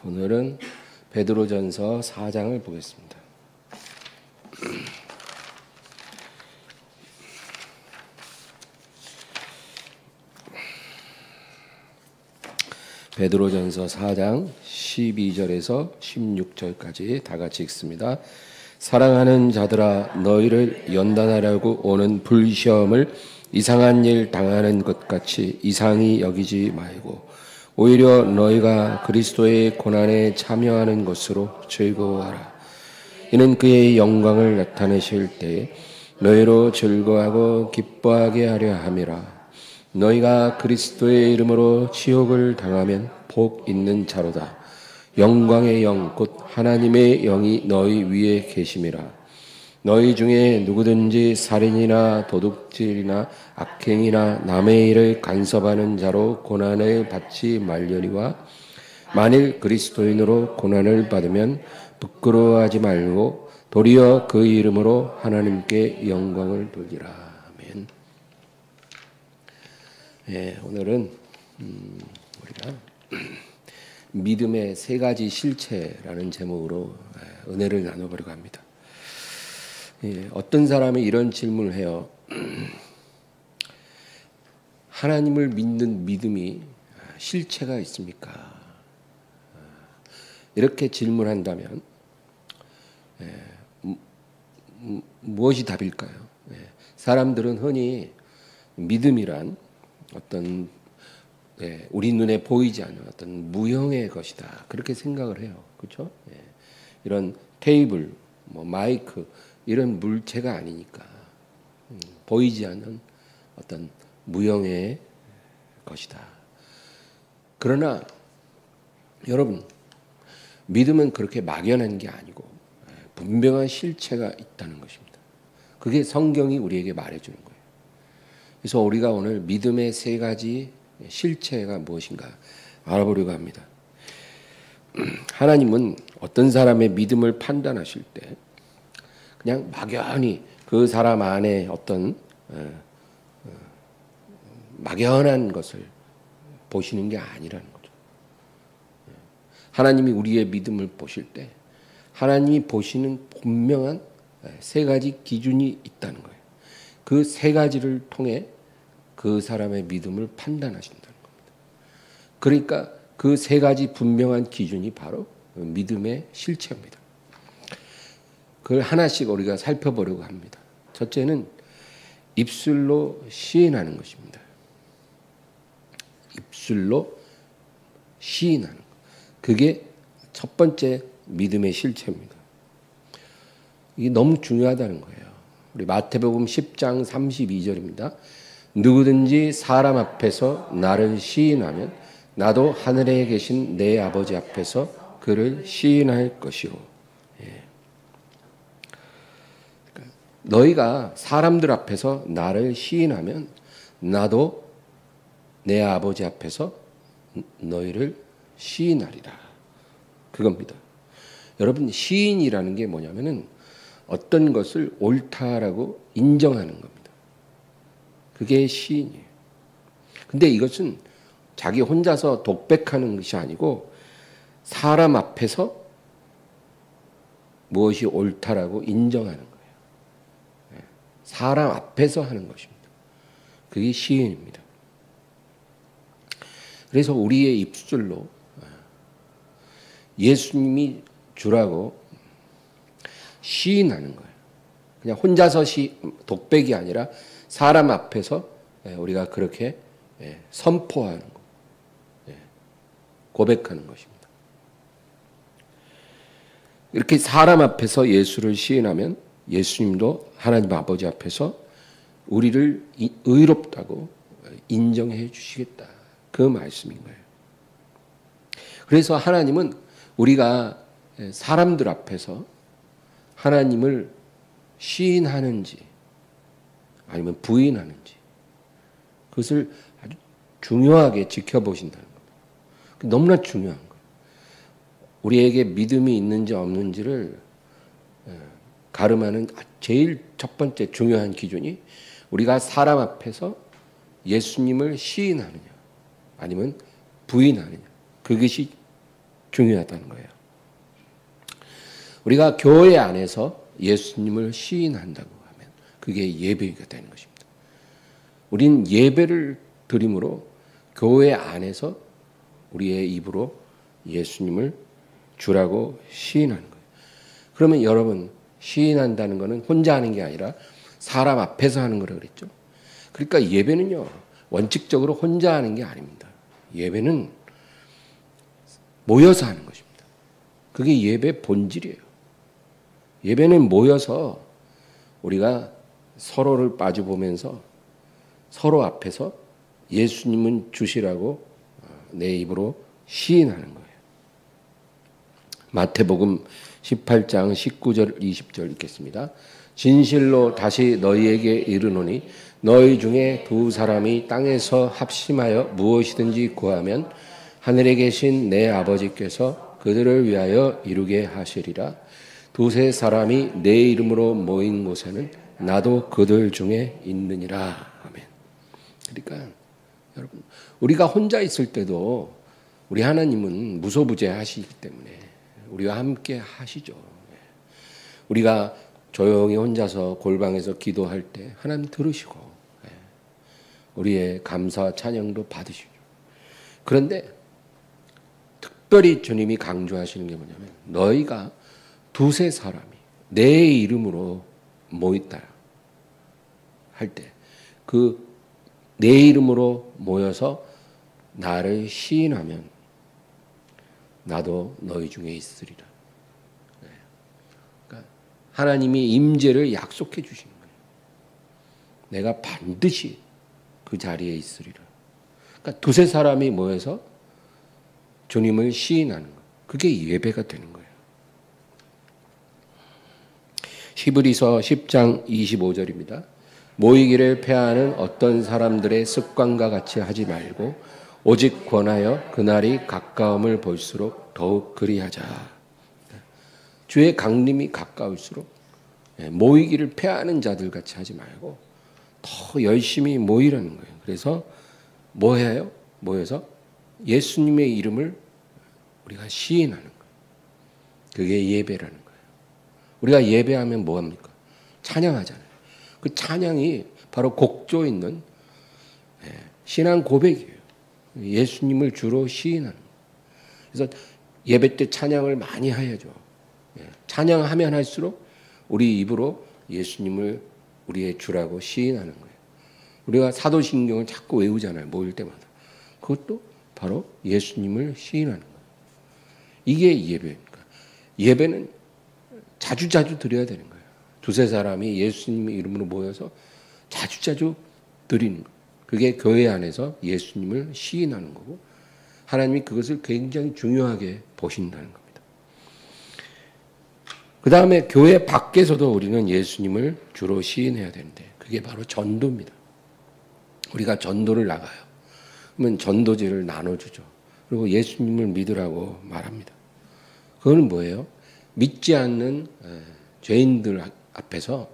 오늘은 베드로전서 4장을 보겠습니다. 베드로전서 4장 12절에서 16절까지 다 같이 읽습니다. 사랑하는 자들아, 너희를 연단하려고 오는 불시험을 이상한 일 당하는 것 같이 이상히 여기지 말고 오히려 너희가 그리스도의 고난에 참여하는 것으로 즐거워하라. 이는 그의 영광을 나타내실 때에 너희로 즐거워하고 기뻐하게 하려 함이라. 너희가 그리스도의 이름으로 치욕을 당하면 복 있는 자로다. 영광의 영 곧 하나님의 영이 너희 위에 계심이라. 너희 중에 누구든지 살인이나 도둑질이나 악행이나 남의 일을 간섭하는 자로 고난을 받지 말려니와 만일 그리스도인으로 고난을 받으면 부끄러워하지 말고 도리어 그 이름으로 하나님께 영광을 돌리라. 아멘. 네, 오늘은 우리가 믿음의 세 가지 실체라는 제목으로 은혜를 나눠보려고 합니다. 어떤 사람이 이런 질문을 해요. 하나님을 믿는 믿음이 실체가 있습니까? 이렇게 질문한다면 무엇이 답일까요? 사람들은 흔히 믿음이란 어떤 우리 눈에 보이지 않는 어떤 무형의 것이다, 그렇게 생각을 해요. 그렇죠? 이런 테이블, 마이크 이런 물체가 아니니까 보이지 않는 어떤 무형의 것이다. 그러나 여러분, 믿음은 그렇게 막연한 게 아니고 분명한 실체가 있다는 것입니다. 그게 성경이 우리에게 말해주는 거예요. 그래서 우리가 오늘 믿음의 세 가지 실체가 무엇인가 알아보려고 합니다. 하나님은 어떤 사람의 믿음을 판단하실 때 그냥 막연히 그 사람 안에 어떤 막연한 것을 보시는 게 아니라는 거죠. 하나님이 우리의 믿음을 보실 때 하나님이 보시는 분명한 세 가지 기준이 있다는 거예요. 그 세 가지를 통해 그 사람의 믿음을 판단하신다는 겁니다. 그러니까 그 세 가지 분명한 기준이 바로 믿음의 실체입니다. 그걸 하나씩 우리가 살펴보려고 합니다. 첫째는 입술로 시인하는 것입니다. 입술로 시인하는 것. 그게 첫 번째 믿음의 실체입니다. 이게 너무 중요하다는 거예요. 우리 마태복음 10장 32절입니다. 누구든지 사람 앞에서 나를 시인하면 나도 하늘에 계신 내 아버지 앞에서 그를 시인할 것이요. 너희가 사람들 앞에서 나를 시인하면 나도 내 아버지 앞에서 너희를 시인하리라. 그겁니다. 여러분, 시인이라는 게 뭐냐면은 어떤 것을 옳다라고 인정하는 겁니다. 그게 시인이에요. 근데 이것은 자기 혼자서 독백하는 것이 아니고 사람 앞에서 무엇이 옳다라고 인정하는 거예요. 사람 앞에서 하는 것입니다. 그게 시인입니다. 그래서 우리의 입술로 예수님이 주라고 시인하는 거예요. 그냥 혼자서 독백이 아니라 사람 앞에서 우리가 그렇게 선포하는 거, 고백하는 것입니다. 이렇게 사람 앞에서 예수를 시인하면 예수님도 하나님 아버지 앞에서 우리를 의롭다고 인정해 주시겠다, 그 말씀인 거예요. 그래서 하나님은 우리가 사람들 앞에서 하나님을 시인하는지 아니면 부인하는지 그것을 아주 중요하게 지켜보신다는 겁니다. 너무나 중요한 거예요. 우리에게 믿음이 있는지 없는지를 가름하는 제일 첫 번째 중요한 기준이 우리가 사람 앞에서 예수님을 시인하느냐 아니면 부인하느냐, 그것이 중요하다는 거예요. 우리가 교회 안에서 예수님을 시인한다고 하면 그게 예배가 되는 것입니다. 우린 예배를 드림으로 교회 안에서 우리의 입으로 예수님을 주라고 시인하는 거예요. 그러면 여러분, 시인한다는 것은 혼자 하는 게 아니라 사람 앞에서 하는 거라 그랬죠. 그러니까 예배는요, 원칙적으로 혼자 하는 게 아닙니다. 예배는 모여서 하는 것입니다. 그게 예배 본질이에요. 예배는 모여서 우리가 서로를 마주보면서 서로 앞에서 예수님은 주시라고 내 입으로 시인하는 거예요. 마태복음 18장 19절 20절 읽겠습니다. 진실로 다시 너희에게 이르노니 너희 중에 두 사람이 땅에서 합심하여 무엇이든지 구하면 하늘에 계신 내 아버지께서 그들을 위하여 이루게 하시리라. 두세 사람이 내 이름으로 모인 곳에는 나도 그들 중에 있느니라. 아멘. 그러니까 여러분, 우리가 혼자 있을 때도 우리 하나님은 무소부재하시기 때문에 우리와 함께 하시죠. 우리가 조용히 혼자서 골방에서 기도할 때 하나님 들으시고 우리의 감사와 찬양도 받으시죠. 그런데 특별히 주님이 강조하시는 게 뭐냐면 너희가 두세 사람이 내 이름으로 모였다 할 때 그 내 이름으로 모여서 나를 시인하면 나도 너희 중에 있으리라. 그러니까 하나님이 임재를 약속해 주시는 거예요. 내가 반드시 그 자리에 있으리라. 그러니까 두세 사람이 모여서 주님을 시인하는 것. 그게 예배가 되는 거예요. 히브리서 10장 25절입니다. 모이기를 패하는 어떤 사람들의 습관과 같이 하지 말고 오직 권하여 그날이 가까움을 볼수록 더욱 그리하자. 주의 강림이 가까울수록 모이기를 패하는 자들 같이 하지 말고 더 열심히 모이라는 거예요. 그래서 뭐 해요? 모여서 예수님의 이름을 우리가 시인하는 거예요. 그게 예배라는 거예요. 우리가 예배하면 뭐합니까? 찬양하잖아요. 그 찬양이 바로 곡조 있는 신앙 고백이에요. 예수님을 주로 시인하는 거예요. 그래서 예배 때 찬양을 많이 해야죠. 찬양하면 할수록 우리 입으로 예수님을 우리의 주라고 시인하는 거예요. 우리가 사도신경을 자꾸 외우잖아요. 모일 때마다. 그것도 바로 예수님을 시인하는 거예요. 이게 예배입니까? 예배는 자주자주 드려야 되는 거예요. 두세 사람이 예수님의 이름으로 모여서 자주자주 드리는 거예요. 그게 교회 안에서 예수님을 시인하는 거고 하나님이 그것을 굉장히 중요하게 보신다는 겁니다. 그 다음에 교회 밖에서도 우리는 예수님을 주로 시인해야 되는데 그게 바로 전도입니다. 우리가 전도를 나가요. 그러면 전도지를 나눠주죠. 그리고 예수님을 믿으라고 말합니다. 그거는 뭐예요? 믿지 않는 죄인들 앞에서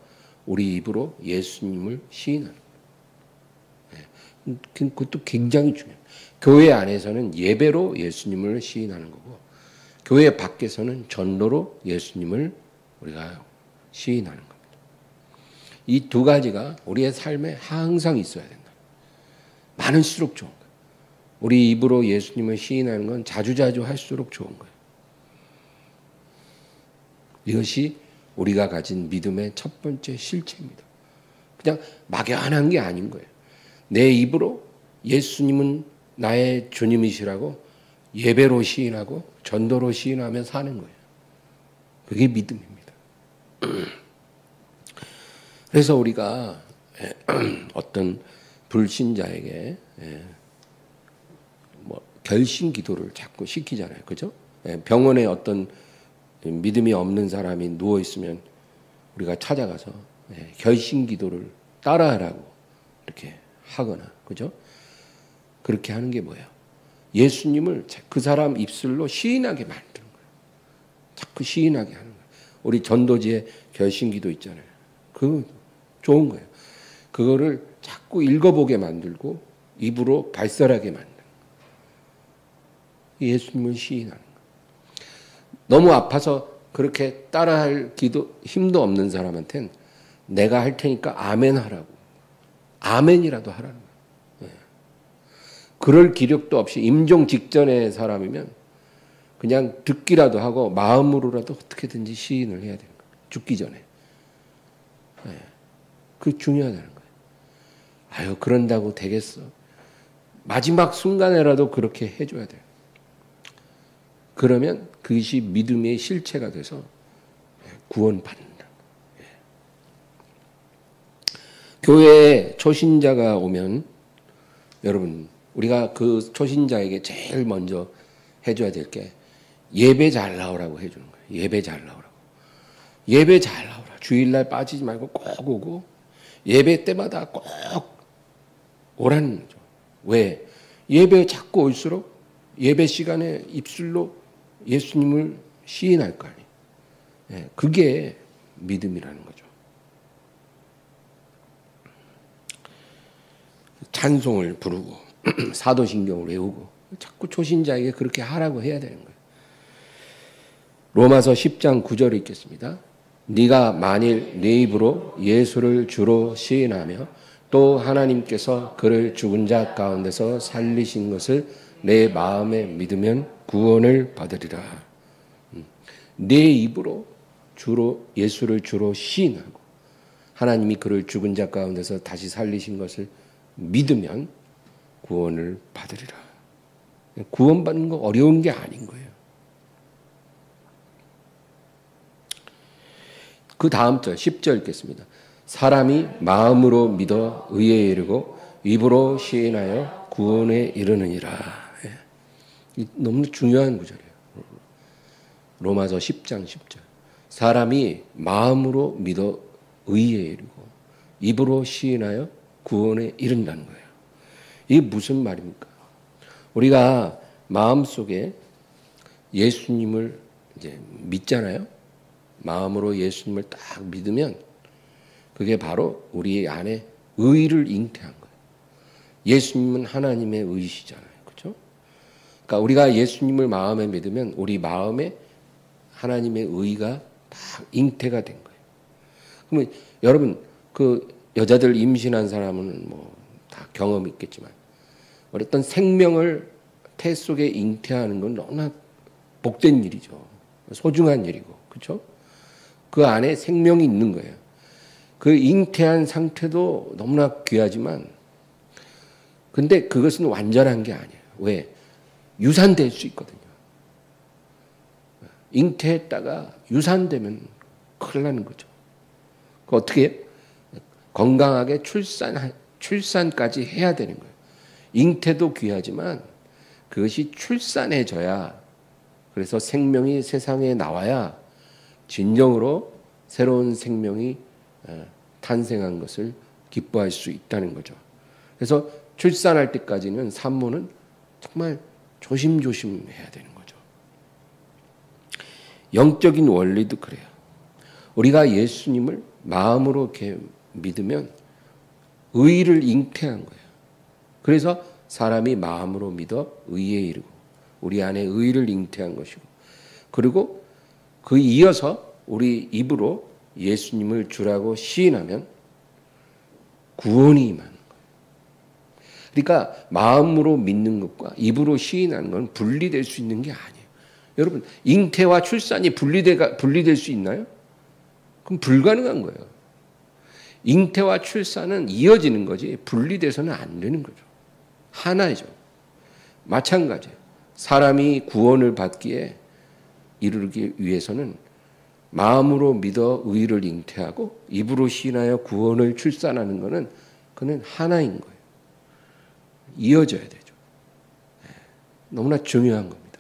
우리 입으로 예수님을 시인하는 거예요. 그것도 굉장히 중요해요. 교회 안에서는 예배로 예수님을 시인하는 거고 교회 밖에서는 전도로 예수님을 우리가 시인하는 겁니다. 이 두 가지가 우리의 삶에 항상 있어야 된다. 많을수록 좋은 거예요. 우리 입으로 예수님을 시인하는 건 자주자주 할수록 좋은 거예요. 이것이 우리가 가진 믿음의 첫 번째 실체입니다. 그냥 막연한 게 아닌 거예요. 내 입으로 예수님은 나의 주님이시라고 예배로 시인하고 전도로 시인하며 사는 거예요. 그게 믿음입니다. 그래서 우리가 어떤 불신자에게 결심 기도를 자꾸 시키잖아요. 그죠? 병원에 어떤 믿음이 없는 사람이 누워 있으면 우리가 찾아가서 결심 기도를 따라하라고 이렇게 하거나, 그죠? 그렇게 하는 게 뭐예요? 예수님을 그 사람 입술로 시인하게 만드는 거예요. 자꾸 시인하게 하는 거예요. 우리 전도지에 결심 기도 있잖아요. 그거 좋은 거예요. 그거를 자꾸 읽어보게 만들고 입으로 발설하게 만드는 거예요. 예수님을 시인하는 거예요. 너무 아파서 그렇게 따라할 힘도 없는 사람한테는 내가 할 테니까 아멘 하라고. 아멘이라도 하라는 거예요. 그럴 기력도 없이 임종 직전의 사람이면 그냥 듣기라도 하고 마음으로라도 어떻게든지 시인을 해야 되는 거예요. 죽기 전에. 그게 중요하다는 거예요. 아유, 그런다고 되겠어. 마지막 순간에라도 그렇게 해줘야 돼요. 그러면 그것이 믿음의 실체가 돼서 구원받는다. 교회에 초신자가 오면 여러분, 우리가 그 초신자에게 제일 먼저 해줘야 될 게 예배 잘 나오라고 해주는 거예요. 예배 잘 나오라고. 예배 잘 나오라. 주일날 빠지지 말고 꼭 오고 예배 때마다 꼭 오라는 거죠. 왜? 예배 자꾸 올수록 예배 시간에 입술로 예수님을 시인할 거 아니에요. 그게 믿음이라는 거죠. 찬송을 부르고 사도신경을 외우고 자꾸 초신자에게 그렇게 하라고 해야 되는 거예요. 로마서 10장 9절을 읽겠습니다. 네가 만일 네 입으로 예수를 주로 시인하며 또 하나님께서 그를 죽은 자 가운데서 살리신 것을 내 마음에 믿으면 구원을 받으리라. 내 입으로 예수를 주로 시인하고 하나님이 그를 죽은 자 가운데서 다시 살리신 것을 믿으면 구원을 받으리라. 구원받는 거 어려운 게 아닌 거예요. 그 다음 절 10절 읽겠습니다. 사람이 마음으로 믿어 의에 이르고 입으로 시인하여 구원에 이르느니라. 너무 중요한 구절이에요. 로마서 10장 10절. 사람이 마음으로 믿어 의에 이르고 입으로 시인하여 구원에 이른다는 거예요. 이게 무슨 말입니까? 우리가 마음속에 예수님을 이제 믿잖아요. 마음으로 예수님을 딱 믿으면 그게 바로 우리 안에 의를 잉태한 거예요. 예수님은 하나님의 의시잖아요. 그렇죠? 그러니까 우리가 예수님을 마음에 믿으면 우리 마음에 하나님의 의가 딱 잉태가 된 거예요. 그러면 여러분 그 여자들 임신한 사람은 뭐 다 경험이 있겠지만 어떤 생명을 태 속에 잉태하는 건 너무나 복된 일이죠. 소중한 일이고. 그렇죠? 그 안에 생명이 있는 거예요. 그 잉태한 상태도 너무나 귀하지만 근데 그것은 완전한 게 아니에요. 왜? 유산될 수 있거든요. 잉태했다가 유산되면 큰일 나는 거죠. 어떻게 해요? 건강하게 출산까지 해야 되는 거예요. 잉태도 귀하지만 그것이 출산해져야 그래서 생명이 세상에 나와야 진정으로 새로운 생명이 탄생한 것을 기뻐할 수 있다는 거죠. 그래서 출산할 때까지는 산모는 정말 조심조심 해야 되는 거죠. 영적인 원리도 그래요. 우리가 예수님을 마음으로 이렇게 믿으면 의를 잉태한 거예요. 그래서 사람이 마음으로 믿어 의에 이르고 우리 안에 의를 잉태한 것이고 그리고 그 이어서 우리 입으로 예수님을 주라고 시인하면 구원이 임하는 거예요. 그러니까 마음으로 믿는 것과 입으로 시인하는 건 분리될 수 있는 게 아니에요. 여러분 잉태와 출산이 분리될 수 있나요? 그럼 불가능한 거예요. 잉태와 출산은 이어지는 거지 분리돼서는 안 되는 거죠. 하나죠. 마찬가지예요. 사람이 구원을 받기에 이르기 위해서는 마음으로 믿어 의를 잉태하고 입으로 시인하여 구원을 출산하는 것은 그는 하나인 거예요. 이어져야 되죠. 너무나 중요한 겁니다.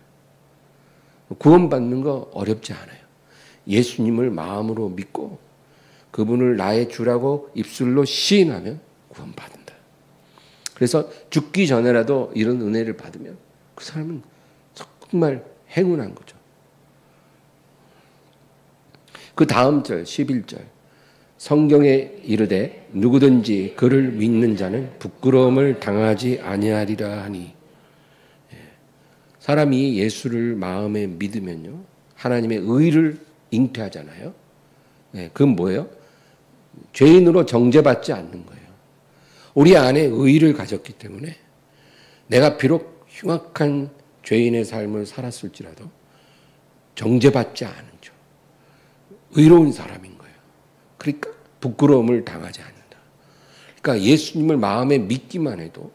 구원받는 거 어렵지 않아요. 예수님을 마음으로 믿고 그분을 나의 주라고 입술로 시인하면 구원받는다. 그래서 죽기 전에라도 이런 은혜를 받으면 그 사람은 정말 행운한 거죠. 그 다음 절 11절 성경에 이르되 누구든지 그를 믿는 자는 부끄러움을 당하지 아니하리라 하니 사람이 예수를 마음에 믿으면요 하나님의 의를 잉태하잖아요. 네, 그건 뭐예요? 죄인으로 정죄받지 않는 거예요. 우리 안에 의를 가졌기 때문에 내가 비록 흉악한 죄인의 삶을 살았을지라도 정죄받지 않죠. 의로운 사람인 거예요. 그러니까 부끄러움을 당하지 않는다. 그러니까 예수님을 마음에 믿기만 해도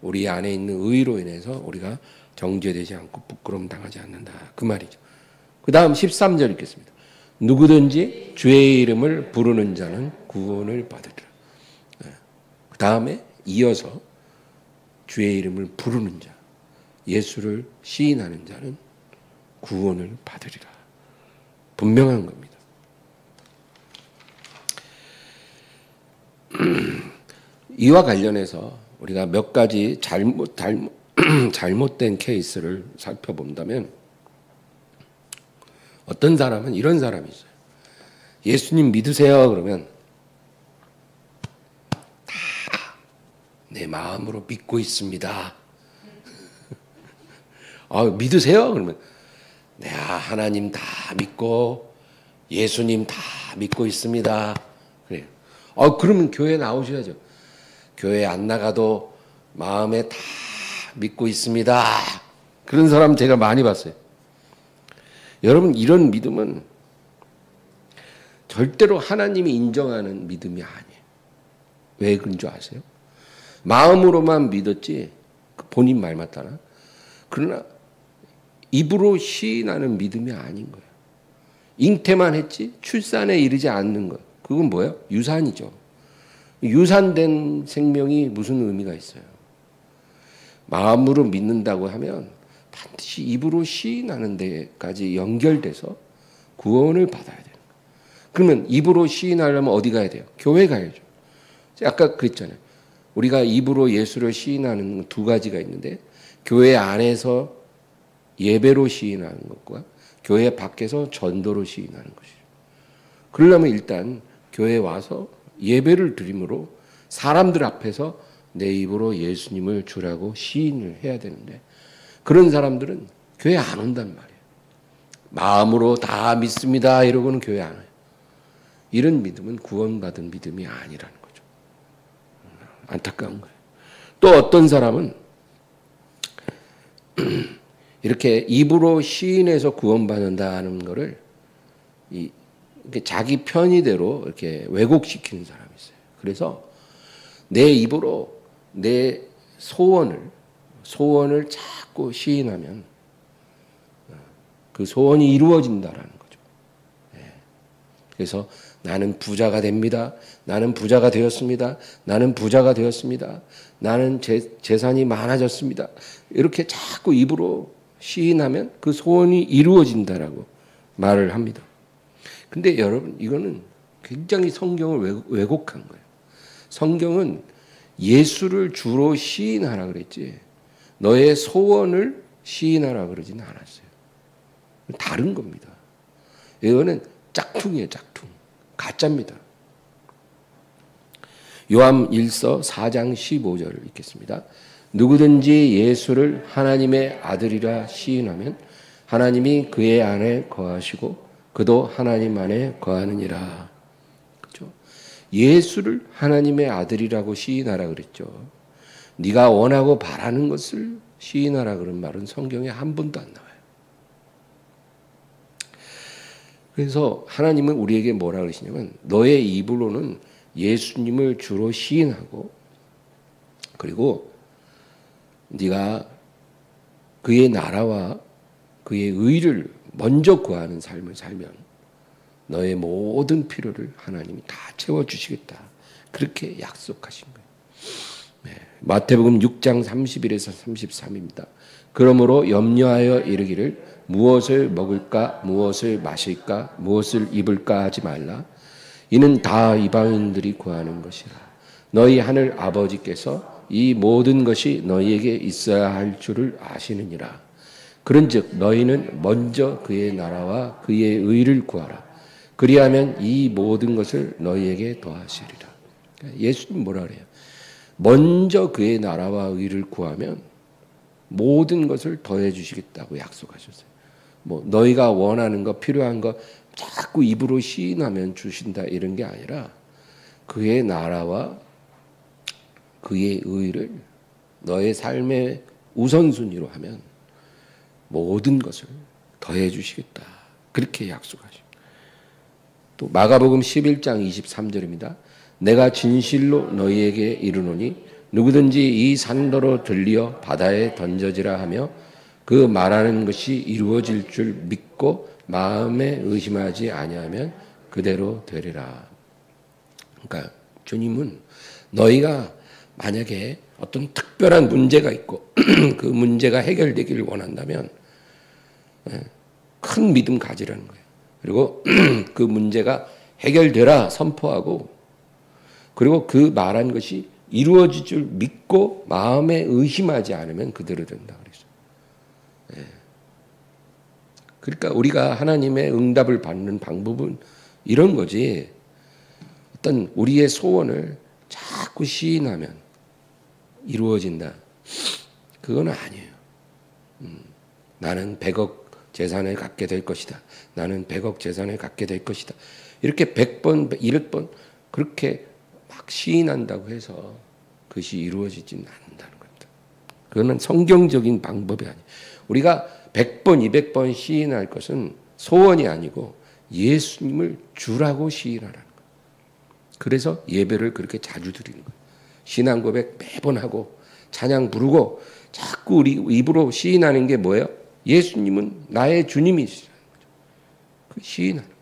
우리 안에 있는 의로 인해서 우리가 정죄되지 않고 부끄러움 당하지 않는다. 그 말이죠. 그 다음 13절 읽겠습니다. 누구든지 주의 이름을 부르는 자는 구원을 받으리라. 그 다음에 이어서 주의 이름을 부르는 자, 예수를 시인하는 자는 구원을 받으리라. 분명한 겁니다. 이와 관련해서 우리가 몇 가지 잘못된 케이스를 살펴본다면 어떤 사람은 이런 사람이 있어요. 예수님 믿으세요 그러면 다 내 마음으로 믿고 있습니다. 믿으세요 그러면 내가 하나님 다 믿고 예수님 다 믿고 있습니다. 그래요. 그러면 교회 나오셔야죠. 교회 안 나가도 마음에 다 믿고 있습니다. 그런 사람 제가 많이 봤어요. 여러분 이런 믿음은 절대로 하나님이 인정하는 믿음이 아니에요. 왜 그런 줄 아세요? 마음으로만 믿었지 본인 말 맞다나? 그러나 입으로 시인하는 믿음이 아닌 거예요. 잉태만 했지 출산에 이르지 않는 것. 그건 뭐예요? 유산이죠. 유산된 생명이 무슨 의미가 있어요? 마음으로 믿는다고 하면 반드시 입으로 시인하는 데까지 연결돼서 구원을 받아야 돼요. 그러면 입으로 시인하려면 어디 가야 돼요? 교회 가야죠. 아까 그랬잖아요. 우리가 입으로 예수를 시인하는 두 가지가 있는데 교회 안에서 예배로 시인하는 것과 교회 밖에서 전도로 시인하는 것이죠. 그러려면 일단 교회에 와서 예배를 드림으로 사람들 앞에서 내 입으로 예수님을 주라고 시인을 해야 되는데 그런 사람들은 교회 안 온단 말이에요. 마음으로 다 믿습니다 이러고는 교회 안 와요. 이런 믿음은 구원받은 믿음이 아니라는 거죠. 안타까운 거예요. 또 어떤 사람은 이렇게 입으로 시인해서 구원받는다는 것을 자기 편의대로 이렇게 왜곡시키는 사람이 있어요. 그래서 내 입으로 내 소원을 자꾸 시인하면 그 소원이 이루어진다라는 거죠. 그래서 나는 부자가 됩니다. 나는 부자가 되었습니다. 나는 부자가 되었습니다. 나는 재산이 많아졌습니다. 이렇게 자꾸 입으로 시인하면 그 소원이 이루어진다라고 말을 합니다. 근데 여러분 이거는 굉장히 성경을 왜곡한 거예요. 성경은 예수를 주로 시인하라 그랬지 너의 소원을 시인하라 그러지는 않았어요. 다른 겁니다. 이거는 짝퉁이에요. 짝퉁. 가짜입니다. 요한 1서 4장 15절을 읽겠습니다. 누구든지 예수를 하나님의 아들이라 시인하면 하나님이 그의 안에 거하시고 그도 하나님 안에 거하느니라. 그렇죠? 예수를 하나님의 아들이라고 시인하라 그랬죠. 네가 원하고 바라는 것을 시인하라 그런 말은 성경에 한 번도 안 나와요. 그래서 하나님은 우리에게 뭐라 그러시냐면 너의 입으로는 예수님을 주로 시인하고 그리고 네가 그의 나라와 그의 의를 먼저 구하는 삶을 살면 너의 모든 필요를 하나님이 다 채워주시겠다. 그렇게 약속하신 거예요. 네. 마태복음 6장 31에서 33입니다. 그러므로 염려하여 이르기를 무엇을 먹을까 무엇을 마실까 무엇을 입을까 하지 말라. 이는 다 이방인들이 구하는 것이라. 너희 하늘 아버지께서 이 모든 것이 너희에게 있어야 할 줄을 아시느니라. 그런즉 너희는 먼저 그의 나라와 그의 의를 구하라. 그리하면 이 모든 것을 너희에게 더하시리라. 예수님 뭐라 그래요? 먼저 그의 나라와 의를 구하면 모든 것을 더해 주시겠다고 약속하셨어요. 뭐 너희가 원하는 거 필요한 거 자꾸 입으로 시인하면 주신다 이런 게 아니라 그의 나라와 그의 의를 너의 삶의 우선순위로 하면 모든 것을 더해 주시겠다. 그렇게 약속하십니다. 또 마가복음 11장 23절입니다. 내가 진실로 너희에게 이르노니 누구든지 이 산더러 들리어 바다에 던져지라 하며 그 말하는 것이 이루어질 줄 믿고 마음에 의심하지 아니하면 그대로 되리라. 그러니까 주님은 너희가 만약에 어떤 특별한 문제가 있고 그 문제가 해결되기를 원한다면 큰 믿음 가지라는 거예요. 그리고 그 문제가 해결되라 선포하고 그리고 그 말한 것이 이루어질 줄 믿고 마음에 의심하지 않으면 그대로 된다 그랬어요. 그러니까 우리가 하나님의 응답을 받는 방법은 이런 거지. 어떤 우리의 소원을 자꾸 시인하면 이루어진다. 그건 아니에요. 나는 100억 재산을 갖게 될 것이다. 나는 100억 재산을 갖게 될 것이다. 이렇게 100번, 200번 그렇게 막 시인한다고 해서 그것이 이루어지지는 않는다는 겁니다. 그거는 성경적인 방법이 아니에요. 우리가 100번, 200번 시인할 것은 소원이 아니고 예수님을 주라고 시인하라는 거예요. 그래서 예배를 그렇게 자주 드리는 거예요. 신앙 고백 매번 하고 찬양 부르고 자꾸 우리 입으로 시인하는 게 뭐예요? 예수님은 나의 주님이시라는 거죠. 그 시인하는 거예요.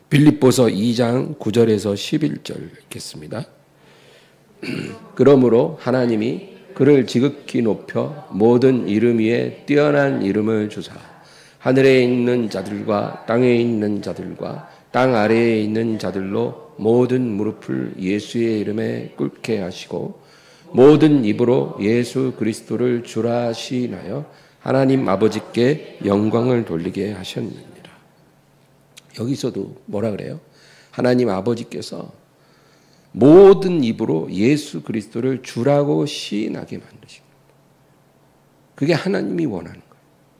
빌립보서 2장 9절에서 11절 읽겠습니다. 그러므로 하나님이 그를 지극히 높여 모든 이름 위에 뛰어난 이름을 주사 하늘에 있는 자들과 땅에 있는 자들과 땅 아래에 있는 자들로 모든 무릎을 예수의 이름에 꿇게 하시고 모든 입으로 예수 그리스도를 주라 시인하여 하나님 아버지께 영광을 돌리게 하셨느니라. 여기서도 뭐라 그래요? 하나님 아버지께서 모든 입으로 예수 그리스도를 주라고 시인하게 만드신 거예요. 그게 하나님이 원하는 거예요.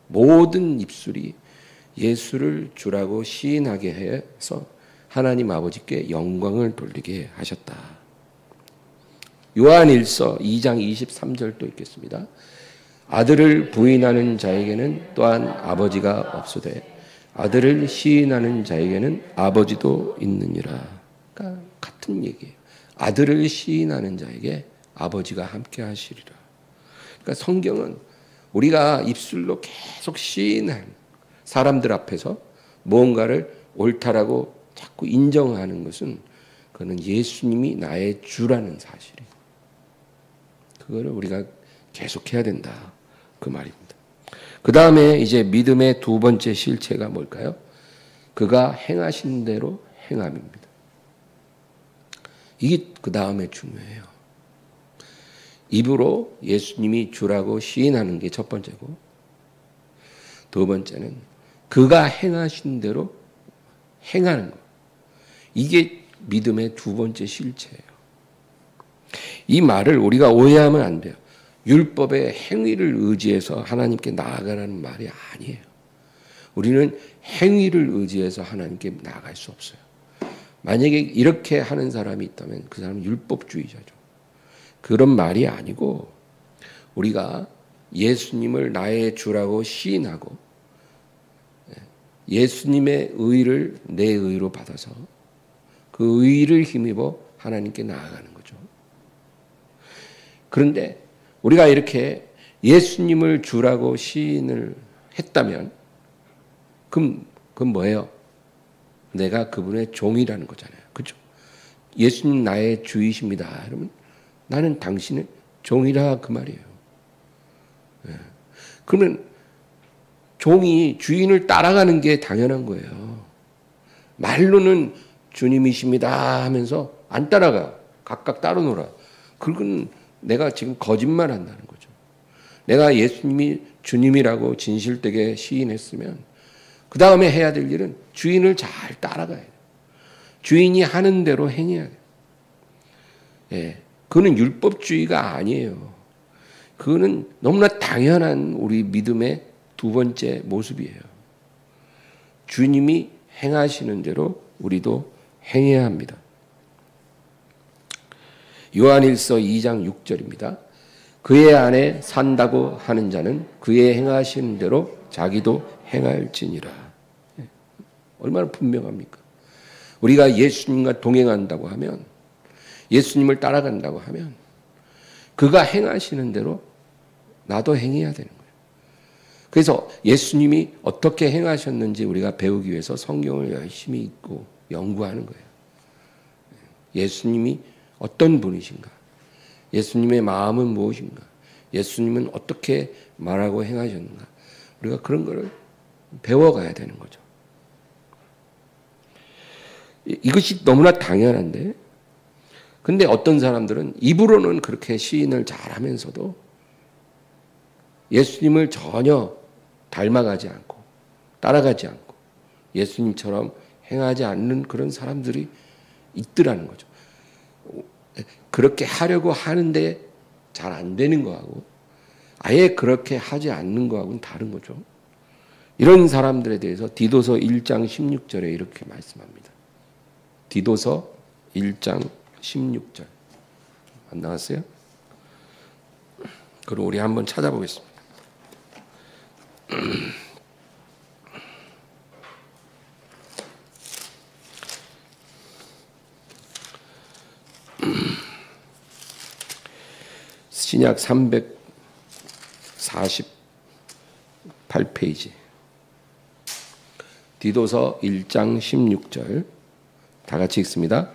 모든 입술이 예수를 주라고 시인하게 해서 하나님 아버지께 영광을 돌리게 하셨다. 요한일서 2장 23절도 있겠습니다. 아들을 부인하는 자에게는 또한 아버지가 없으되 아들을 시인하는 자에게는 아버지도 있느니라. 그러니까 같은 얘기예요. 아들을 시인하는 자에게 아버지가 함께 하시리라. 그러니까 성경은 우리가 입술로 계속 시인하는 사람들 앞에서 무언가를 옳다라고 자꾸 인정하는 것은 그거는 예수님이 나의 주라는 사실이에요. 그거를 우리가 계속해야 된다. 그 말입니다. 그 다음에 이제 믿음의 두 번째 실체가 뭘까요? 그가 행하신 대로 행함입니다. 이게 그 다음에 중요해요. 입으로 예수님이 주라고 시인하는 게 첫 번째고 두 번째는 그가 행하신 대로 행하는 것. 이게 믿음의 두 번째 실체예요. 이 말을 우리가 오해하면 안 돼요. 율법의 행위를 의지해서 하나님께 나아가라는 말이 아니에요. 우리는 행위를 의지해서 하나님께 나아갈 수 없어요. 만약에 이렇게 하는 사람이 있다면 그 사람은 율법주의자죠. 그런 말이 아니고 우리가 예수님을 나의 주라고 시인하고 예수님의 의를 내 의로 받아서 그 의를 힘입어 하나님께 나아가는 거죠. 그런데 우리가 이렇게 예수님을 주라고 시인을 했다면 그럼 뭐예요? 내가 그분의 종이라는 거잖아요. 그렇죠? 예수님 나의 주이십니다. 그러면 나는 당신의 종이라 그 말이에요. 그러면 종이 주인을 따라가는 게 당연한 거예요. 말로는 주님이십니다 하면서 안 따라가. 각각 따로 놀아. 그건 내가 지금 거짓말 한다는 거죠. 내가 예수님이 주님이라고 진실되게 시인했으면 그 다음에 해야 될 일은 주인을 잘 따라가야 돼요. 주인이 하는 대로 행해야 돼요. 예, 그거는 율법주의가 아니에요. 그거는 너무나 당연한 우리 믿음의 두 번째 모습이에요. 주님이 행하시는 대로 우리도 행해야 합니다. 요한일서 2장 6절입니다. 그의 안에 산다고 하는 자는 그의 행하시는 대로 자기도 행할지니라. 얼마나 분명합니까? 우리가 예수님과 동행한다고 하면, 예수님을 따라간다고 하면 그가 행하시는 대로 나도 행해야 되는 거예요. 그래서 예수님이 어떻게 행하셨는지 우리가 배우기 위해서 성경을 열심히 읽고 연구하는 거예요. 예수님이 어떤 분이신가? 예수님의 마음은 무엇인가? 예수님은 어떻게 말하고 행하셨는가? 우리가 그런 거를 배워가야 되는 거죠. 이것이 너무나 당연한데, 근데 어떤 사람들은 입으로는 그렇게 시인을 잘하면서도 예수님을 전혀 닮아가지 않고 따라가지 않고 예수님처럼 행하지 않는 그런 사람들이 있더라는 거죠. 그렇게 하려고 하는데 잘 안 되는 거하고 아예 그렇게 하지 않는 거하고는 다른 거죠. 이런 사람들에 대해서 디도서 1장 16절에 이렇게 말씀합니다. 디도서 1장 16절. 안 나왔어요? 그럼 우리 한번 찾아보겠습니다. 신약 348페이지. 디도서 1장 16절. 다 같이 읽습니다.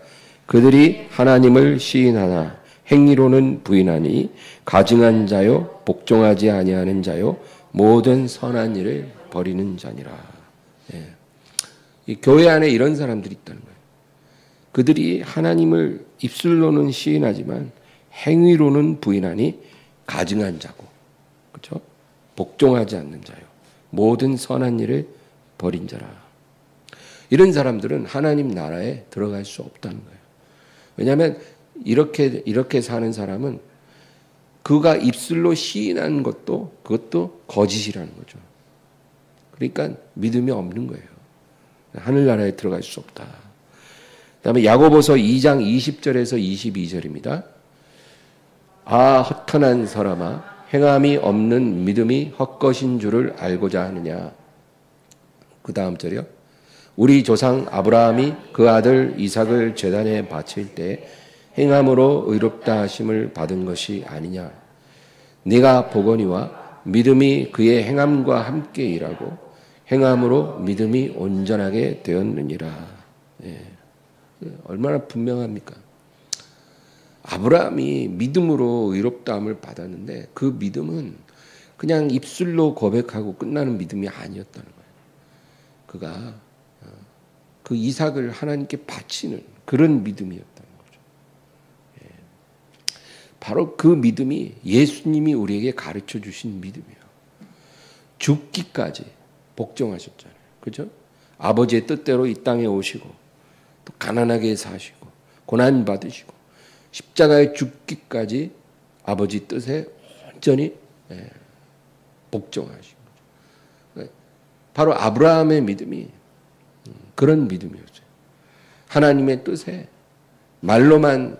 그들이 하나님을 시인하나 행위로는 부인하니 가증한 자요 복종하지 아니하는 자요 모든 선한 일을 버리는 자니라. 예. 이 교회 안에 이런 사람들이 있다는 거예요. 그들이 하나님을 입술로는 시인하지만 행위로는 부인하니 가증한 자고, 그렇죠? 복종하지 않는 자요 모든 선한 일을 버린 자라. 이런 사람들은 하나님 나라에 들어갈 수 없다는 거예요. 왜냐하면 이렇게 사는 사람은 그가 입술로 시인한 것도 그것도 거짓이라는 거죠. 그러니까 믿음이 없는 거예요. 하늘나라에 들어갈 수 없다. 그다음에 야고보서 2장 20절에서 22절입니다. 아 허탄한 사람아 행함이 없는 믿음이 헛것인 줄을 알고자 하느냐. 그 다음 절이요. 우리 조상 아브라함이 그 아들 이삭을 제단에 바칠 때 행함으로 의롭다 하심을 받은 것이 아니냐. 네가 보거니와 믿음이 그의 행함과 함께 일하고 행함으로 믿음이 온전하게 되었느니라. 예. 얼마나 분명합니까? 아브라함이 믿음으로 의롭다함을 받았는데 그 믿음은 그냥 입술로 고백하고 끝나는 믿음이 아니었다는 거예요. 그가 그 이삭을 하나님께 바치는 그런 믿음이었다는 거죠. 예. 바로 그 믿음이 예수님이 우리에게 가르쳐 주신 믿음이에요. 죽기까지 복종하셨잖아요. 그렇죠? 아버지의 뜻대로 이 땅에 오시고 또 가난하게 사시고 고난 받으시고 십자가에 죽기까지 아버지 뜻에 온전히 복종하신 거죠. 바로 아브라함의 믿음이 그런 믿음이었어요. 하나님의 뜻에 말로만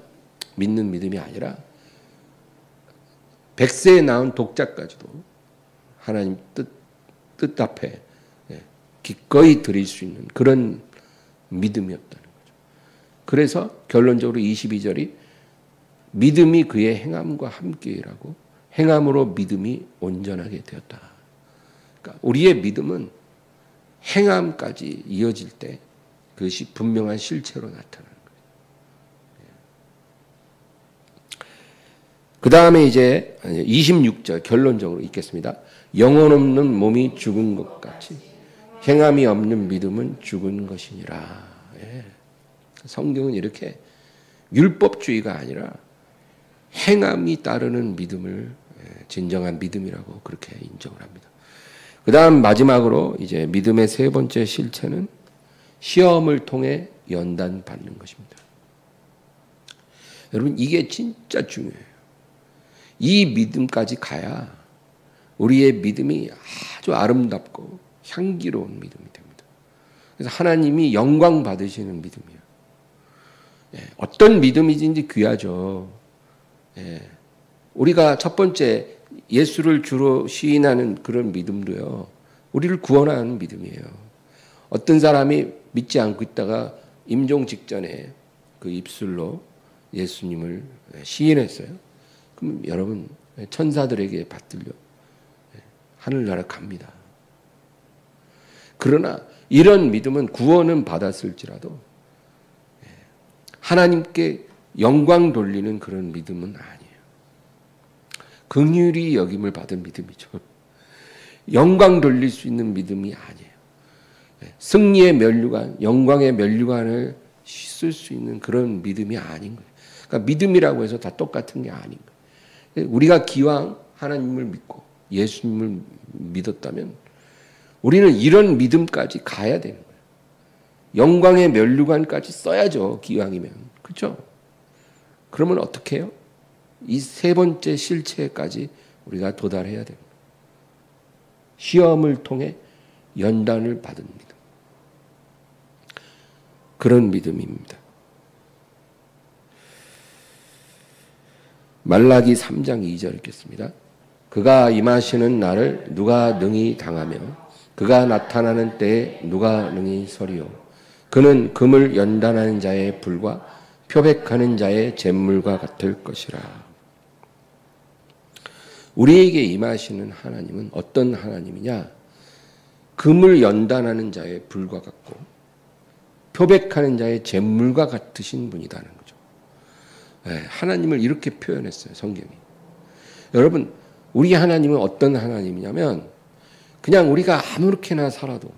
믿는 믿음이 아니라 100세에 낳은 독자까지도 하나님 뜻 앞에 기꺼이 드릴 수 있는 그런 믿음이었다는 거죠. 그래서 결론적으로 22절이 믿음이 그의 행함과 함께 일하고 행함으로 믿음이 온전하게 되었다. 그러니까 우리의 믿음은 행함까지 이어질 때 그것이 분명한 실체로 나타나는 거예요. 그 다음에 이제 26절 결론적으로 읽겠습니다. 영혼 없는 몸이 죽은 것 같이 행함이 없는 믿음은 죽은 것이니라. 예. 성경은 이렇게 율법주의가 아니라 행함이 따르는 믿음을 진정한 믿음이라고 그렇게 인정을 합니다. 그 다음 마지막으로 이제 믿음의 세 번째 실체는 시험을 통해 연단받는 것입니다. 여러분 이게 진짜 중요해요. 이 믿음까지 가야 우리의 믿음이 아주 아름답고 향기로운 믿음이 됩니다. 그래서 하나님이 영광 받으시는 믿음이에요. 어떤 믿음이든지 귀하죠. 우리가 첫 번째 예수를 주로 시인하는 그런 믿음도요, 우리를 구원하는 믿음이에요. 어떤 사람이 믿지 않고 있다가 임종 직전에 그 입술로 예수님을 시인했어요. 그럼 여러분, 천사들에게 받들려 하늘나라 갑니다. 그러나 이런 믿음은 구원은 받았을지라도 하나님께 영광 돌리는 그런 믿음은 아니에요. 긍휼히 여김을 받은 믿음이죠. 영광 돌릴 수 있는 믿음이 아니에요. 승리의 면류관, 영광의 면류관을 씻을 수 있는 그런 믿음이 아닌 거예요. 그러니까 믿음이라고 해서 다 똑같은 게 아닌 거예요. 우리가 기왕 하나님을 믿고 예수님을 믿었다면 우리는 이런 믿음까지 가야 되는 거예요. 영광의 면류관까지 써야죠. 기왕이면. 그렇죠? 그러면 어떻게 해요? 이 세 번째 실체까지 우리가 도달해야 됩니다. 시험을 통해 연단을 받은 믿음. 그런 믿음입니다. 말라기 3장 2절 읽겠습니다. 그가 임하시는 날을 누가 능히 당하며 그가 나타나는 때에 누가 능히 서리요. 그는 금을 연단하는 자의 불과 표백하는 자의 잿물과 같을 것이라. 우리에게 임하시는 하나님은 어떤 하나님이냐? 금을 연단하는 자의 불과 같고 표백하는 자의 잿물과 같으신 분이라는 거죠. 하나님을 이렇게 표현했어요, 성경이. 여러분, 우리 하나님은 어떤 하나님이냐면 그냥 우리가 아무렇게나 살아도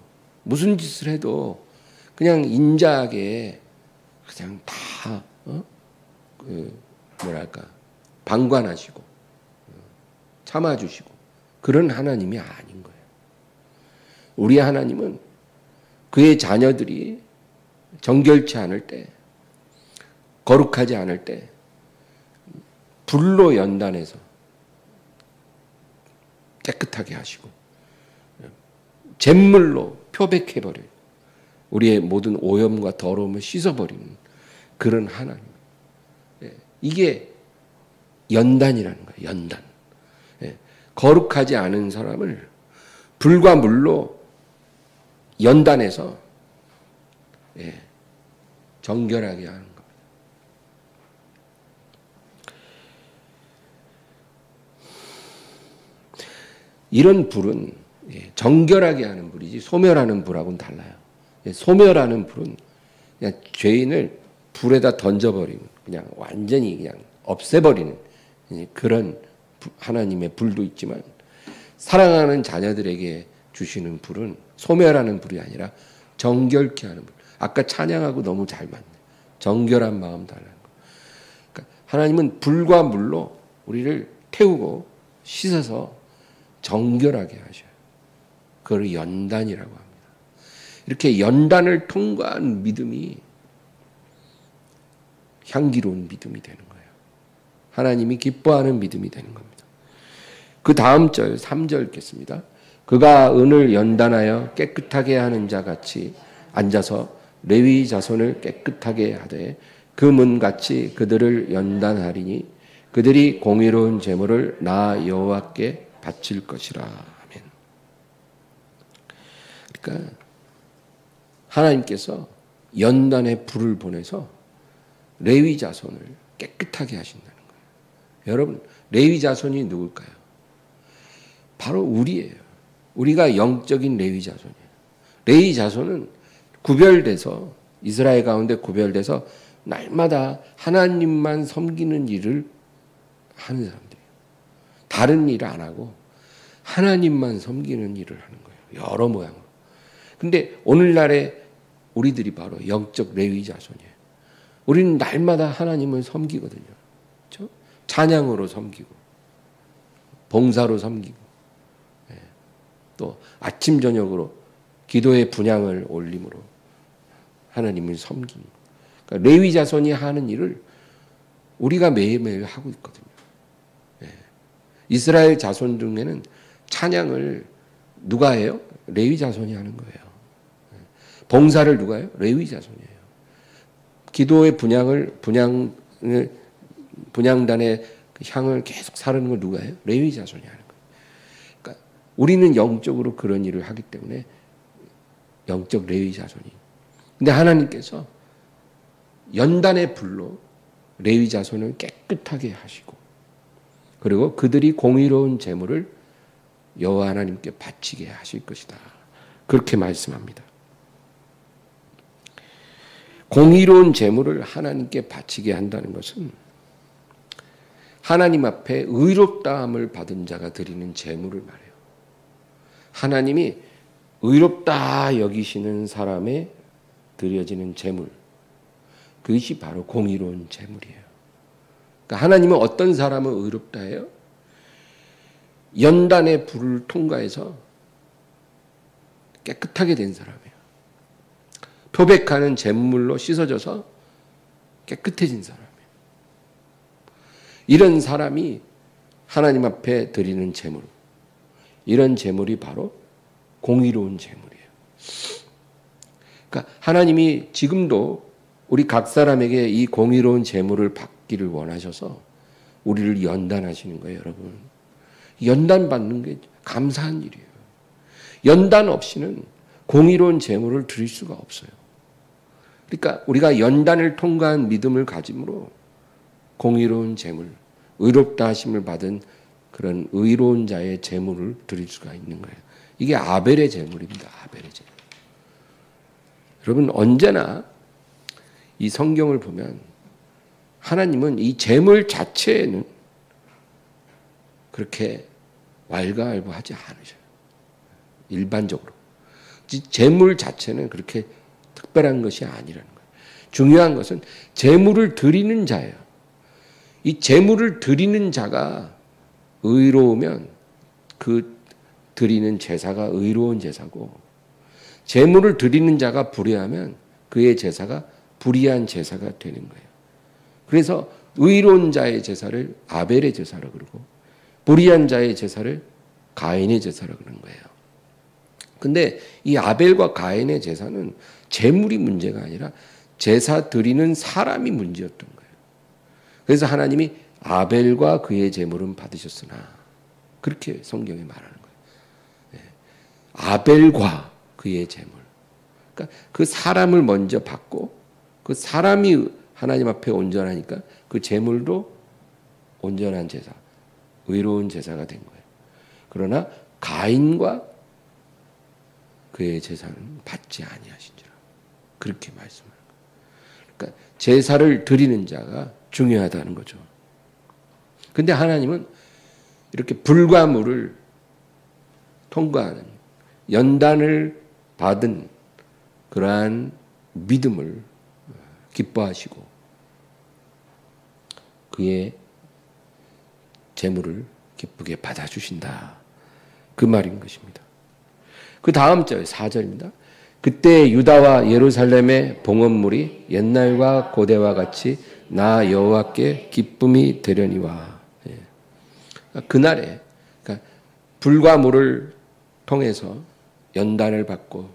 무슨 짓을 해도 그냥 인자하게 그냥 다 방관하시고 참아주시고 그런 하나님이 아닌 거예요. 우리 하나님은 그의 자녀들이 정결치 않을 때, 거룩하지 않을 때 불로 연단해서 깨끗하게 하시고 잿물로 표백해버려요. 우리의 모든 오염과 더러움을 씻어버리는 그런 하나님. 이게 연단이라는 거예요. 연단. 거룩하지 않은 사람을 불과 물로 연단해서 정결하게 하는 겁니다. 이런 불은 정결하게 하는 불이지 소멸하는 불하고는 달라요. 소멸하는 불은 그냥 죄인을 불에다 던져버리는, 그냥 완전히 그냥 없애버리는 그런 하나님의 불도 있지만, 사랑하는 자녀들에게 주시는 불은 소멸하는 불이 아니라 정결케 하는 불. 아까 찬양하고 너무 잘 맞네. 정결한 마음 달라는 거. 그러니까 하나님은 불과 물로 우리를 태우고 씻어서 정결하게 하셔요. 그걸 연단이라고 합니다. 이렇게 연단을 통과한 믿음이 향기로운 믿음이 되는 거예요. 하나님이 기뻐하는 믿음이 되는 겁니다. 그 다음 절 3절 읽겠습니다. 그가 은을 연단하여 깨끗하게 하는 자 같이 앉아서 레위 자손을 깨끗하게 하되 그 문같이 그들을 연단하리니 그들이 공의로운 제물을 나 여호와께 바칠 것이라. 아멘. 그러니까 하나님께서 연단의 불을 보내서 레위 자손을 깨끗하게 하신다는 거예요. 여러분, 레위 자손이 누굴까요? 바로 우리예요. 우리가 영적인 레위 자손이에요. 레위 자손은 구별돼서, 이스라엘 가운데 구별돼서 날마다 하나님만 섬기는 일을 하는 사람들이에요. 다른 일을 안 하고 하나님만 섬기는 일을 하는 거예요. 여러 모양으로. 근데 오늘날의 우리들이 바로 영적 레위 자손이에요. 우리는 날마다 하나님을 섬기거든요. 그렇죠? 찬양으로 섬기고 봉사로 섬기고 또 아침 저녁으로 기도의 분향을 올림으로 하나님을 섬기는 거예요. 그러니까 레위 자손이 하는 일을 우리가 매일매일 하고 있거든요. 이스라엘 자손 중에는 찬양을 누가 해요? 레위 자손이 하는 거예요. 봉사를 누가 해요? 레위 자손이에요. 기도의 분향단의 향을 계속 사르는 걸 누가 해요? 레위 자손이 하는 거예요. 그러니까 우리는 영적으로 그런 일을 하기 때문에 영적 레위 자손이. 근데 하나님께서 연단의 불로 레위 자손을 깨끗하게 하시고, 그리고 그들이 공의로운 제물을 여호와 하나님께 바치게 하실 것이다. 그렇게 말씀합니다. 공의로운 제물을 하나님께 바치게 한다는 것은 하나님 앞에 의롭다함을 받은 자가 드리는 제물을 말해요. 하나님이 의롭다 여기시는 사람에 드려지는 제물, 그것이 바로 공의로운 제물이에요. 그러니까 하나님은 어떤 사람을 의롭다 해요? 연단의 불을 통과해서 깨끗하게 된 사람이에요. 표백하는 제물로 씻어져서 깨끗해진 사람이에요. 이런 사람이 하나님 앞에 드리는 제물, 이런 제물이 바로 공의로운 제물이에요. 그러니까 하나님이 지금도 우리 각 사람에게 이 공의로운 제물을 받기를 원하셔서 우리를 연단하시는 거예요, 여러분. 연단 받는 게 감사한 일이에요. 연단 없이는 공의로운 제물을 드릴 수가 없어요. 그러니까 우리가 연단을 통과한 믿음을 가짐으로 공의로운 제물, 의롭다 하심을 받은 그런 의로운 자의 제물을 드릴 수가 있는 거예요. 이게 아벨의 제물입니다. 아벨의 제물. 여러분, 언제나 이 성경을 보면 하나님은 이 제물 자체에는 그렇게 왈가왈부하지 않으셔요. 일반적으로. 제물 자체는 그렇게 특별한 것이 아니라는 거예요. 중요한 것은 제물을 드리는 자예요. 이 제물을 드리는 자가 의로우면 그 드리는 제사가 의로운 제사고, 제물을 드리는 자가 불의하면 그의 제사가 불의한 제사가 되는 거예요. 그래서 의로운 자의 제사를 아벨의 제사라고 그러고, 불의한 자의 제사를 가인의 제사라고 그러는 거예요. 근데 이 아벨과 가인의 제사는 제물이 문제가 아니라 제사 드리는 사람이 문제였던 거예요. 그래서 하나님이 아벨과 그의 제물은 받으셨으나, 그렇게 성경이 말하는 거예요. 아벨과 그의 제물. 그러니까 그 사람을 먼저 받고 그 사람이 하나님 앞에 온전하니까 그 제물도 온전한 제사, 의로운 제사가 된 거예요. 그러나 가인과 그의 제사는 받지 아니하신지라, 그렇게 말씀하는 거예요. 그러니까 제사를 드리는 자가 중요하다는 거죠. 근데 하나님은 이렇게 불과 물을 통과하는 연단을 받은 그러한 믿음을 기뻐하시고 그의 제물을 기쁘게 받아주신다, 그 말인 것입니다. 그 다음 절 4절입니다. 그때 유다와 예루살렘의 봉헌물이 옛날과 고대와 같이 나 여호와께 기쁨이 되려니와. 그날에, 그러니까 불과 물을 통해서 연단을 받고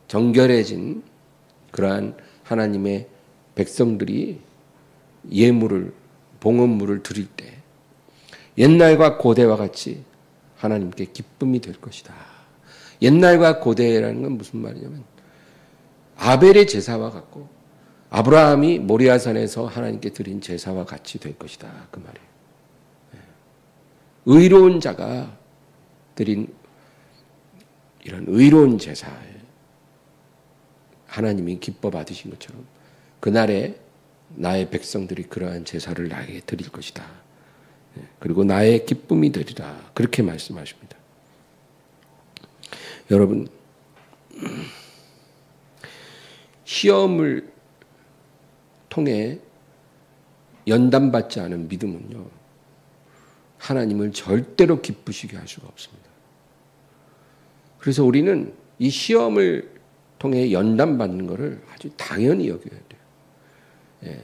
정결해진 그러한 하나님의 백성들이 예물을, 봉헌물을 드릴 때 옛날과 고대와 같이 하나님께 기쁨이 될 것이다. 옛날과 고대라는 건 무슨 말이냐면 아벨의 제사와 같고 아브라함이 모리아산에서 하나님께 드린 제사와 같이 될 것이다, 그 말이에요. 의로운 자가 드린 이런 의로운 제사에 하나님이 기뻐 받으신 것처럼 그날에 나의 백성들이 그러한 제사를 나에게 드릴 것이다. 그리고 나의 기쁨이 되리라, 그렇게 말씀하십니다. 여러분, 시험을 통해 연단받지 않은 믿음은요, 하나님을 절대로 기쁘시게 할 수가 없습니다. 그래서 우리는 이 시험을 통해 연단받는 것을 아주 당연히 여겨야 돼요. 예.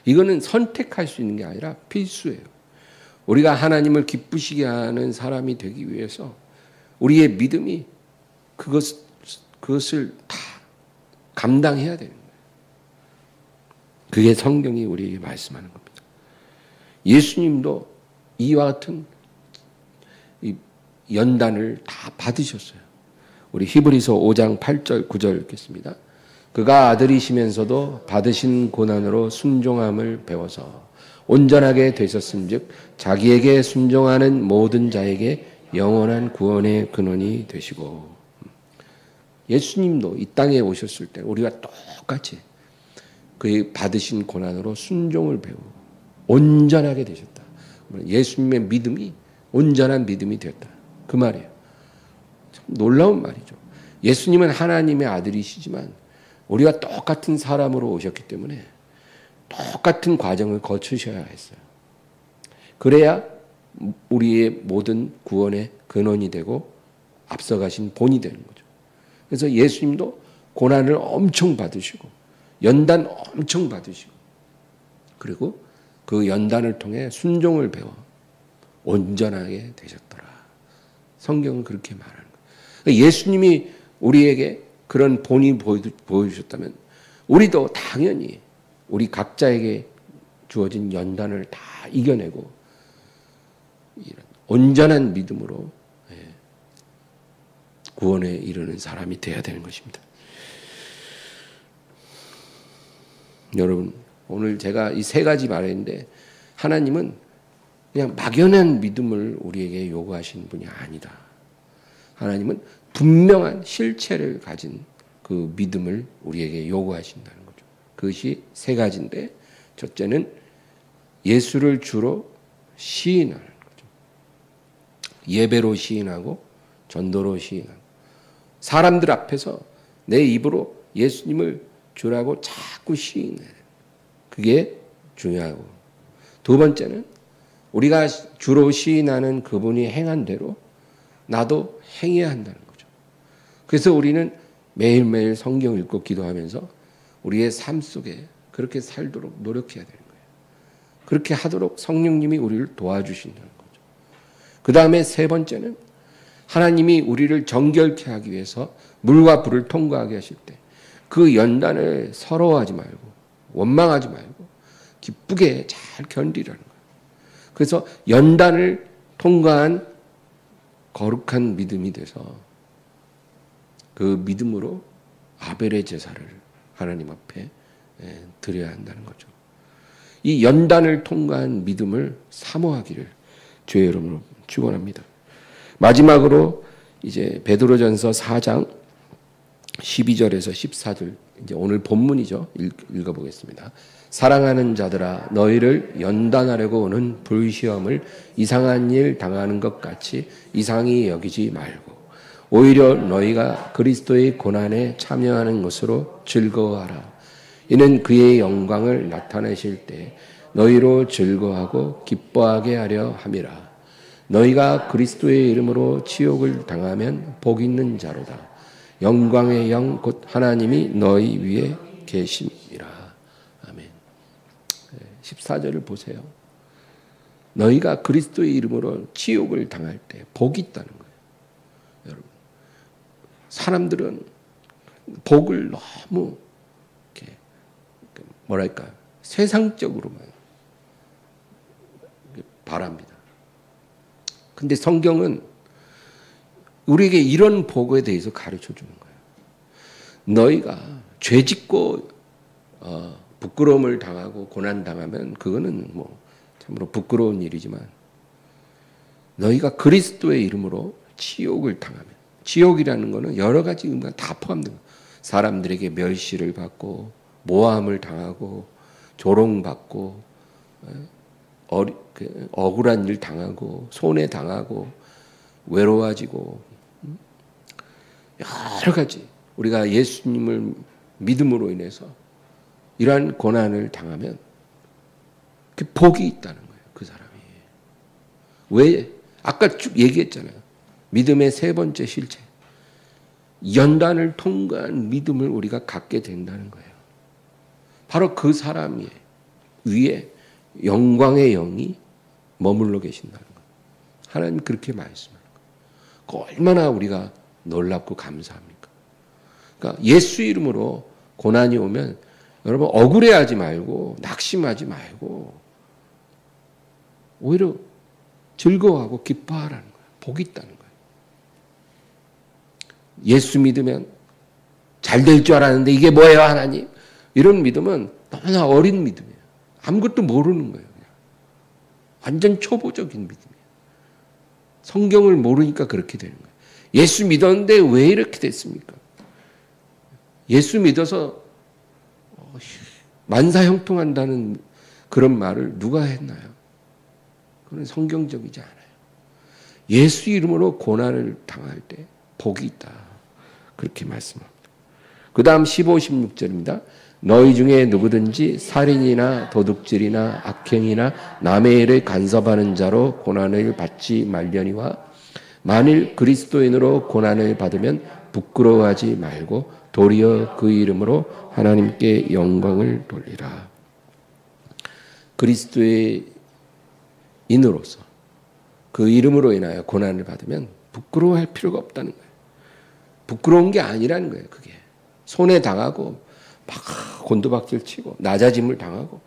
이거는 선택할 수 있는 게 아니라 필수예요. 우리가 하나님을 기쁘시게 하는 사람이 되기 위해서 우리의 믿음이 그것을 다 감당해야 되는 거예요. 그게 성경이 우리에게 말씀하는 겁니다. 예수님도 이와 같은 연단을 다 받으셨어요. 우리 히브리서 5장 8절 9절 읽겠습니다. 그가 아들이시면서도 받으신 고난으로 순종함을 배워서 온전하게 되셨은즉 자기에게 순종하는 모든 자에게 영원한 구원의 근원이 되시고. 예수님도 이 땅에 오셨을 때 우리가 똑같이 그의 받으신 고난으로 순종을 배우고 온전하게 되셨다. 예수님의 믿음이 온전한 믿음이 되었다. 그 말이에요. 참 놀라운 말이죠. 예수님은 하나님의 아들이시지만 우리가 똑같은 사람으로 오셨기 때문에 똑같은 과정을 거치셔야 했어요. 그래야 우리의 모든 구원의 근원이 되고 앞서가신 본이 되는 거죠. 그래서 예수님도 고난을 엄청 받으시고 연단 엄청 받으시고 그리고 그 연단을 통해 순종을 배워 온전하게 되셨더라. 성경은 그렇게 말하는 거예요. 예수님이 우리에게 그런 본이 보여주셨다면 우리도 당연히 우리 각자에게 주어진 연단을 다 이겨내고 이런 온전한 믿음으로 구원에 이르는 사람이 되어야 되는 것입니다. 여러분, 오늘 제가 이 세 가지 말했는데 하나님은 그냥 막연한 믿음을 우리에게 요구하시는 분이 아니다. 하나님은 분명한 실체를 가진 그 믿음을 우리에게 요구하신다는 거죠. 그것이 세 가지인데 첫째는 예수를 주로 시인하는 거죠. 예배로 시인하고 전도로 시인하고 사람들 앞에서 내 입으로 예수님을 주라고 자꾸 시인해요. 그게 중요하고 두 번째는 우리가 주로 시인하는 그분이 행한 대로 나도 행해야 한다는 거죠. 그래서 우리는 매일매일 성경 읽고 기도하면서 우리의 삶 속에 그렇게 살도록 노력해야 되는 거예요. 그렇게 하도록 성령님이 우리를 도와주신다는 거죠. 그 다음에 세 번째는 하나님이 우리를 정결케 하기 위해서 물과 불을 통과하게 하실 때 그 연단을 서러워하지 말고 원망하지 말고 기쁘게 잘 견디라는 거예요. 그래서 연단을 통과한 거룩한 믿음이 돼서 그 믿음으로 아벨의 제사를 하나님 앞에 드려야 한다는 거죠. 이 연단을 통과한 믿음을 사모하기를 주의 이름으로 축원합니다. 마지막으로 이제 베드로전서 4장 12절에서 14절 이제 오늘 본문이죠. 읽어보겠습니다. 사랑하는 자들아 너희를 연단하려고 오는 불시험을 이상한 일 당하는 것 같이 이상히 여기지 말고 오히려 너희가 그리스도의 고난에 참여하는 것으로 즐거워하라. 이는 그의 영광을 나타내실 때 너희로 즐거워하고 기뻐하게 하려 함이라. 너희가 그리스도의 이름으로 치욕을 당하면 복 있는 자로다. 영광의 영 곧 하나님이 너희 위에 계심이라. 아멘. 14절을 보세요. 너희가 그리스도의 이름으로 치욕을 당할 때 복이 있다는 거예요. 여러분, 사람들은 복을 너무 이렇게 뭐랄까 세상적으로만 바랍니다. 근데 성경은 우리에게 이런 복에 대해서 가르쳐 주는 거예요. 너희가 죄 짓고 부끄러움을 당하고 고난 당하면 그거는 뭐 참으로 부끄러운 일이지만 너희가 그리스도의 이름으로 치욕을 당하면 치욕이라는 거는 여러 가지 의미가 다 포함된 거예요. 사람들에게 멸시를 받고 모함을 당하고 조롱받고 억울한 일 당하고 손해 당하고 외로워지고 여러 가지 우리가 예수님을 믿음으로 인해서 이러한 고난을 당하면 그 복이 있다는 거예요. 그 사람이. 왜? 아까 쭉 얘기했잖아요. 믿음의 세 번째 실체. 연단을 통과한 믿음을 우리가 갖게 된다는 거예요. 바로 그 사람 위에 영광의 영이 머물러 계신다는 거예요. 하나님 그렇게 말씀하는 거예요. 얼마나 우리가 놀랍고 감사합니까? 그러니까 예수 이름으로 고난이 오면 여러분 억울해하지 말고 낙심하지 말고 오히려 즐거워하고 기뻐하라는 거예요. 복이 있다는 거예요. 예수 믿으면 잘 될 줄 알았는데 이게 뭐예요 하나님? 이런 믿음은 너무나 어린 믿음이에요. 아무것도 모르는 거예요. 그냥. 완전 초보적인 믿음이에요. 성경을 모르니까 그렇게 되는 거예요. 예수 믿었는데 왜 이렇게 됐습니까? 예수 믿어서 만사형통한다는 그런 말을 누가 했나요? 그건 성경적이지 않아요. 예수 이름으로 고난을 당할 때 복이 있다. 그렇게 말씀합니다. 그 다음 15, 16절입니다. 너희 중에 누구든지 살인이나 도둑질이나 악행이나 남의 일을 간섭하는 자로 고난을 받지 말려니와 만일 그리스도인으로 고난을 받으면 부끄러워하지 말고 도리어 그 이름으로 하나님께 영광을 돌리라. 그리스도의 인으로서 그 이름으로 인하여 고난을 받으면 부끄러워할 필요가 없다는 거예요. 부끄러운 게 아니라는 거예요. 그게 손해 당하고 막 곤두박질 치고 낮아짐을 당하고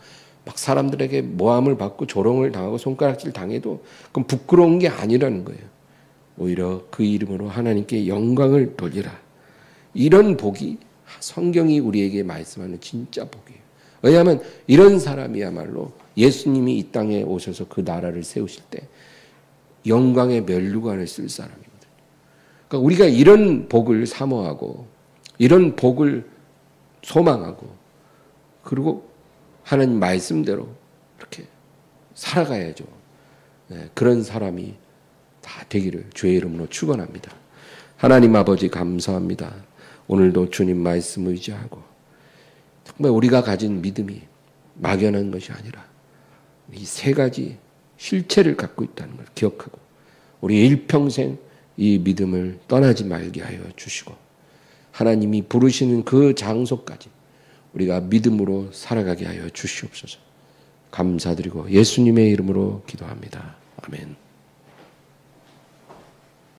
막 사람들에게 모함을 받고 조롱을 당하고 손가락질 당해도 그건 부끄러운 게 아니라는 거예요. 오히려 그 이름으로 하나님께 영광을 돌리라. 이런 복이 성경이 우리에게 말씀하는 진짜 복이에요. 왜냐하면 이런 사람이야말로 예수님이 이 땅에 오셔서 그 나라를 세우실 때 영광의 면류관을 쓸 사람입니다. 그러니까 우리가 이런 복을 사모하고 이런 복을 소망하고 그리고 하나님 말씀대로 이렇게 살아가야죠. 네, 그런 사람이 다 되기를 주의 이름으로 축원합니다. 하나님 아버지 감사합니다. 오늘도 주님 말씀 의지하고 정말 우리가 가진 믿음이 막연한 것이 아니라 이 세 가지 실체를 갖고 있다는 걸 기억하고 우리 일평생 이 믿음을 떠나지 말게 하여 주시고 하나님이 부르시는 그 장소까지 우리가 믿음으로 살아가게 하여 주시옵소서. 감사드리고 예수님의 이름으로 기도합니다. 아멘.